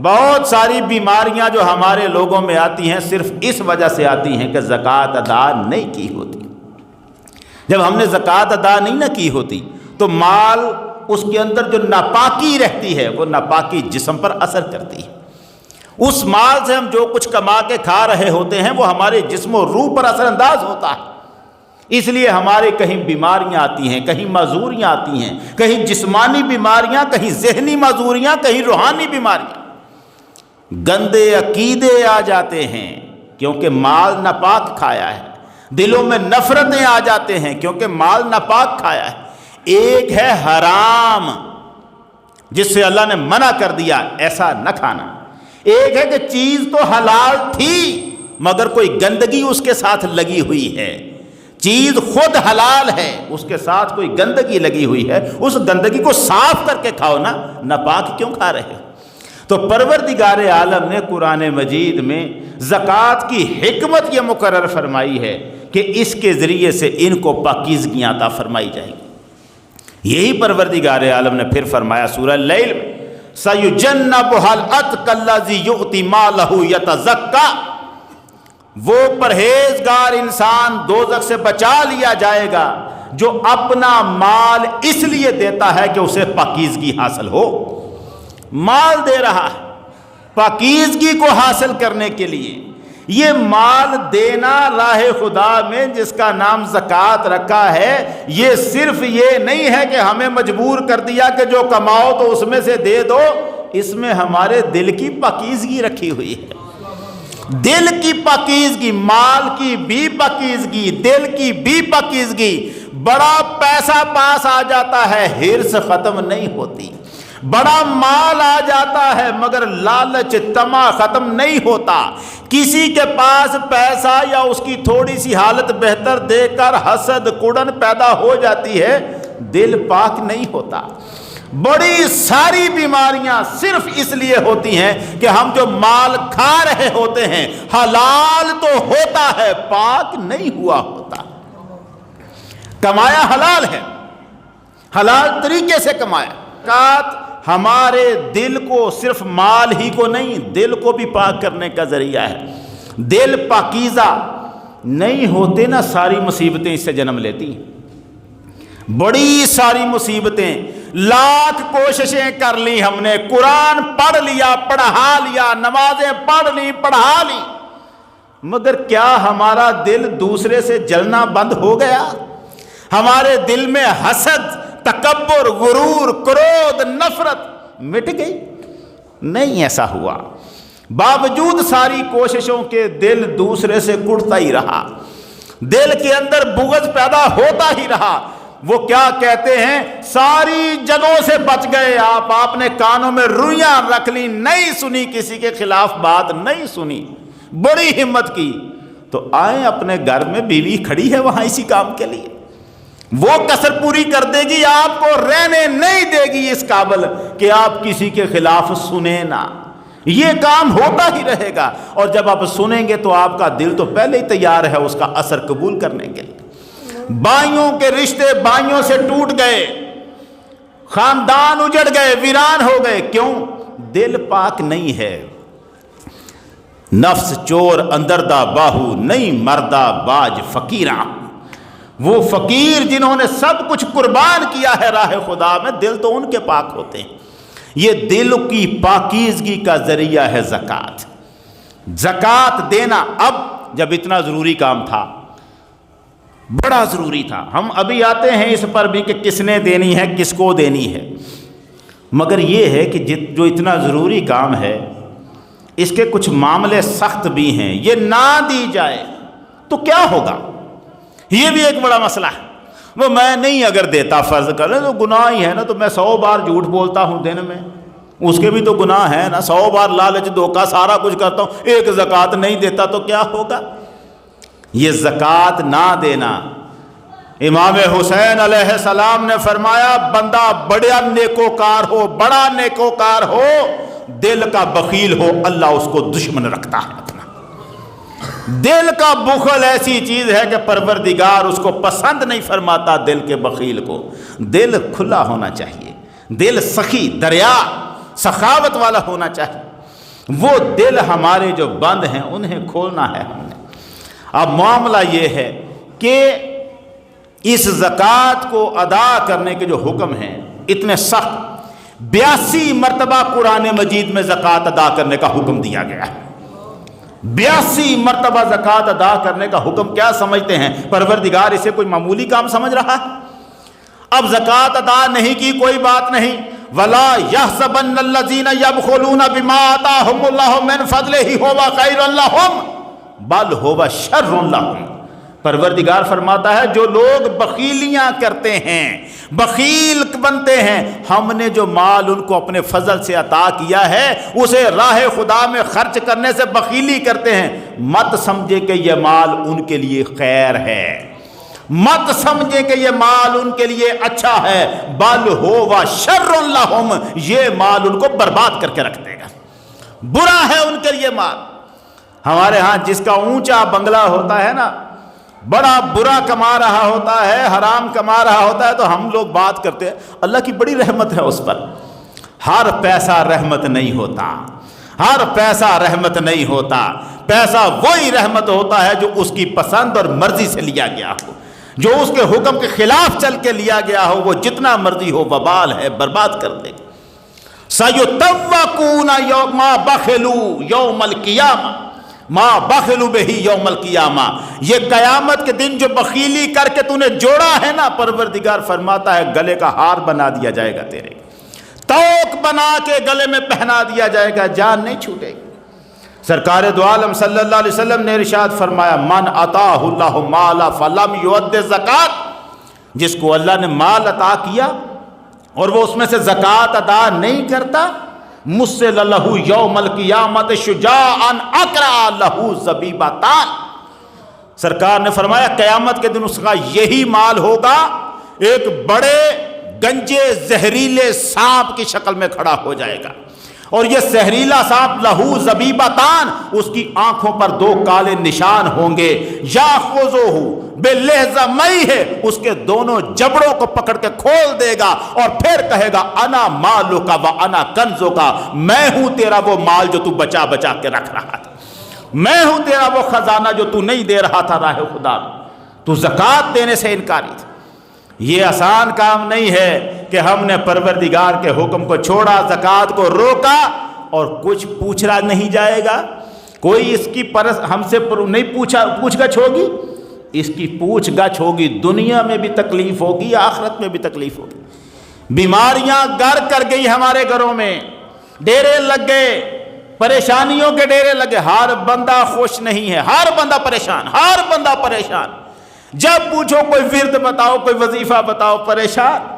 بہت ساری بیماریاں جو ہمارے لوگوں میں آتی ہیں صرف اس وجہ سے آتی ہیں کہ زکوٰۃ ادا نہیں کی ہوتی۔ جب ہم نے زکوٰۃ ادا نہیں نہ کی ہوتی تو مال، اس کے اندر جو ناپاکی رہتی ہے وہ ناپاکی جسم پر اثر کرتی ہے۔ اس مال سے ہم جو کچھ کما کے کھا رہے ہوتے ہیں وہ ہمارے جسم و روح پر اثر انداز ہوتا ہے۔ اس لیے ہمارے کہیں بیماریاں آتی ہیں، کہیں معذوریاں آتی ہیں، کہیں جسمانی بیماریاں، کہیں ذہنی معذوریاں، کہیں روحانی بیماریاں۔ گندے عقیدے آ جاتے ہیں کیونکہ مال ناپاک کھایا ہے، دلوں میں نفرتیں آ جاتے ہیں کیونکہ مال ناپاک کھایا ہے۔ ایک ہے حرام جس سے اللہ نے منع کر دیا ایسا نہ کھانا، ایک ہے کہ چیز تو حلال تھی مگر کوئی گندگی اس کے ساتھ لگی ہوئی ہے، چیز خود حلال ہے اس کے ساتھ کوئی گندگی لگی ہوئی ہے، اس گندگی کو صاف کر کے کھاؤ نا، ناپاک کیوں کھا رہے ہو؟ تو پروردگار عالم نے قرآن مجید میں زکوٰۃ کی حکمت یہ مقرر فرمائی ہے کہ اس کے ذریعے سے ان کو پاکیزگیاں عطا فرمائی جائیں گی۔ یہی پروردگار عالم نے پھر فرمایا سورہ لیل میں، سَيُجَنَّبُهَا الْأَتْقَى الَّذِي يُؤْتِي مَالَهُ يَتَزَكَّىٰ، وہ پرہیزگار انسان دوزخ سے بچا لیا جائے گا جو اپنا مال اس لیے دیتا ہے کہ اسے پاکیزگی حاصل ہو۔ مال دے رہا ہے پاکیزگی کو حاصل کرنے کے لیے۔ یہ مال دینا راہ خدا میں جس کا نام زکوٰۃ رکھا ہے، یہ صرف یہ نہیں ہے کہ ہمیں مجبور کر دیا کہ جو کماؤ تو اس میں سے دے دو، اس میں ہمارے دل کی پاکیزگی رکھی ہوئی ہے۔ دل کی پاکیزگی، مال کی بھی پاکیزگی، دل کی بھی پاکیزگی۔ بڑا پیسہ پاس آ جاتا ہے، حرص ختم نہیں ہوتی، بڑا مال آ جاتا ہے مگر لالچ طمع ختم نہیں ہوتا۔ کسی کے پاس پیسہ یا اس کی تھوڑی سی حالت بہتر دیکھ کر حسد کڑن پیدا ہو جاتی ہے، دل پاک نہیں ہوتا۔ بڑی ساری بیماریاں صرف اس لیے ہوتی ہیں کہ ہم جو مال کھا رہے ہوتے ہیں حلال تو ہوتا ہے، پاک نہیں ہوا ہوتا۔ کمایا حلال ہے، حلال طریقے سے کمایا۔ زکوٰۃ ہمارے دل کو، صرف مال ہی کو نہیں، دل کو بھی پاک کرنے کا ذریعہ ہے۔ دل پاکیزہ نہیں ہوتے نا، ساری مصیبتیں اس سے جنم لیتی ہیں۔ بڑی ساری مصیبتیں، لاکھ کوششیں کر لی ہم نے، قرآن پڑھ لیا، پڑھا لیا، نمازیں پڑھ لی، پڑھا لی، مگر کیا ہمارا دل دوسرے سے جلنا بند ہو گیا؟ ہمارے دل میں حسد، تکبر، غرور، کرودھ، نفرت مٹ گئی؟ نہیں ایسا ہوا۔ باوجود ساری کوششوں کے دل دوسرے سے کڑتا ہی رہا، دل کے اندر بغض پیدا ہوتا ہی رہا۔ وہ کیا کہتے ہیں، ساری جگہوں سے بچ گئے آپ نے کانوں میں روئیاں رکھ لی، نہیں سنی، کسی کے خلاف بات نہیں سنی، بڑی ہمت کی۔ تو آئیں اپنے گھر میں بیوی کھڑی ہے وہاں اسی کام کے لیے، وہ کسر پوری کر دے گی، آپ کو رہنے نہیں دے گی اس قابل کہ آپ کسی کے خلاف سنیں نہ۔ یہ کام ہوتا ہی رہے گا، اور جب آپ سنیں گے تو آپ کا دل تو پہلے ہی تیار ہے اس کا اثر قبول کرنے کے لیے۔ بھائیوں کے رشتے بھائیوں سے ٹوٹ گئے، خاندان اجڑ گئے، ویران ہو گئے، کیوں؟ دل پاک نہیں ہے۔ نفس چور اندر دا باہو، نہیں مردہ باج فقیراں۔ وہ فقیر جنہوں نے سب کچھ قربان کیا ہے راہ خدا میں، دل تو ان کے پاک ہوتے ہیں۔ یہ دل کی پاکیزگی کا ذریعہ ہے زکوٰۃ۔ زکوٰۃ دینا اب جب اتنا ضروری کام تھا، بڑا ضروری تھا، ہم ابھی آتے ہیں اس پر بھی کہ کس نے دینی ہے، کس کو دینی ہے، مگر یہ ہے کہ جو اتنا ضروری کام ہے اس کے کچھ معاملے سخت بھی ہیں، یہ نہ دی جائے تو کیا ہوگا؟ یہ بھی ایک بڑا مسئلہ ہے۔ وہ میں نہیں اگر دیتا فرض کر لیں تو گناہ ہی ہے نا، تو میں 100 بار جھوٹ بولتا ہوں دن میں، اس کے بھی تو گناہ ہے نا، 100 بار لالچ دھوکہ سارا کچھ کرتا ہوں، ایک زکوٰۃ نہیں دیتا تو کیا ہوگا؟ یہ زکوٰۃ نہ دینا، امام حسین علیہ السلام نے فرمایا بندہ بڑا نیکوکار ہو، بڑا نیکوکار ہو، دل کا بخیل ہو، اللہ اس کو دشمن رکھتا ہے اپنا۔ دل کا بخل ایسی چیز ہے کہ پروردگار اس کو پسند نہیں فرماتا، دل کے بخیل کو۔ دل کھلا ہونا چاہیے، دل سخی دریا سخاوت والا ہونا چاہیے۔ وہ دل ہمارے جو بند ہیں انہیں کھولنا ہے ہم نے۔ اب معاملہ یہ ہے کہ اس زکوٰۃ کو ادا کرنے کے جو حکم ہیں اتنے سخت، 82 مرتبہ قرآن مجید میں زکوٰۃ ادا کرنے کا حکم دیا گیا ہے۔ 82 مرتبہ زکوٰۃ ادا کرنے کا حکم کیا سمجھتے ہیں؟ پروردگار اسے کوئی معمولی کام سمجھ رہا ہے؟ اب زکوٰۃ ادا نہیں کی کوئی بات نہیں، وَلَا يَحْسَبَنَّ الَّذِينَ يَبْخُلُونَ بِمَا آتَاهُمُ اللَّهُ مِنْ فَضْلِهِ هُوَ خَيْرٌ لَهُمْ بَلْ هُوَ شَرٌّ لَهُمْ۔ پروردگار فرماتا ہے جو لوگ بخیلیاں کرتے ہیں، بخیل بنتے ہیں، ہم نے جو مال ان کو اپنے فضل سے عطا کیا ہے اسے راہ خدا میں خرچ کرنے سے بخیلی کرتے ہیں، مت سمجھے کہ یہ مال ان کے لیے خیر ہے، مت سمجھے کہ یہ مال ان کے لیے اچھا ہے، بل ہوا شر لہم، یہ مال ان کو برباد کر کے رکھ دے گا، برا ہے ان کے لیے مال۔ ہمارے ہاں جس کا اونچا بنگلہ ہوتا ہے نا، بڑا برا کما رہا ہوتا ہے، حرام کما رہا ہوتا ہے، تو ہم لوگ بات کرتے ہیں اللہ کی بڑی رحمت ہے اس پر۔ ہر پیسہ رحمت نہیں ہوتا، ہر پیسہ رحمت نہیں ہوتا، پیسہ وہی رحمت ہوتا ہے جو اس کی پسند اور مرضی سے لیا گیا ہو، جو اس کے حکم کے خلاف چل کے لیا گیا ہو، وہ جتنا مرضی ہو وبال ہے، برباد کر دے گا۔ سَيُطَوَّقُونَ مَا بَخِلُوا يَوْمَ الْقِيَامَةِ مَا بَخِلُوا بِهِ يَوْمَ الْقِيَامَةِ، یہ قیامت کے دن جو بخیلی کر کے تو نے جوڑا ہے نا، پروردگار فرماتا ہے گلے کا ہار بنا دیا جائے گا، تیرے توق بنا کے گلے میں پہنا دیا جائے گا، جان نہیں چھوٹے گی۔ سرکار دو عالم صلی اللہ علیہ وسلم نے ارشاد فرمایا من آتاہ اللہ مالا فلم یؤد الزکوٰۃ، جس کو اللہ نے مال عطا کیا اور وہ اس میں سے زکوٰۃ ادا نہیں کرتا، مُثِّلَ لَهُ يَوْمَ الْقِيَامَةِ شُجَاعًا أَقْرَعَ لَهُ زَبِيبَتَانِ، سرکار نے فرمایا قیامت کے دن اس کا یہی مال ہوگا، ایک بڑے گنجے زہریلے سانپ کی شکل میں کھڑا ہو جائے گا، اور یہ زہریلا سانپ لہو زبیبتان، اس کی آنکھوں پر 2 کالے نشان ہوں گے، یاخذہ بلہزمیہ، اس کے دونوں جبڑوں کو پکڑ کے کھول دے گا اور پھر کہے گا انا مالک و انا کنزک، میں ہوں تیرا وہ مال جو تو بچا بچا کے رکھ رہا تھا، میں ہوں تیرا وہ خزانہ جو تو نہیں دے رہا تھا راہ خدا، تو زکوٰۃ دینے سے انکاری تھا۔ یہ آسان کام نہیں ہے کہ ہم نے پروردگار کے حکم کو چھوڑا، زکوٰۃ کو روکا اور کچھ پوچھا نہیں جائے گا، کوئی اس کی ہم سے نہیں پوچھ گچھ ہوگی، اس کی پوچھ گچھ ہوگی، دنیا میں بھی تکلیف ہوگی، آخرت میں بھی تکلیف ہوگی۔ بیماریاں گر کر گئی ہمارے گھروں میں، ڈیرے لگ گئے، پریشانیوں کے ڈیرے لگے، ہر بندہ خوش نہیں ہے، ہر بندہ پریشان، ہر بندہ پریشان، جب پوچھو کوئی ورد بتاؤ، کوئی وظیفہ بتاؤ، پریشان۔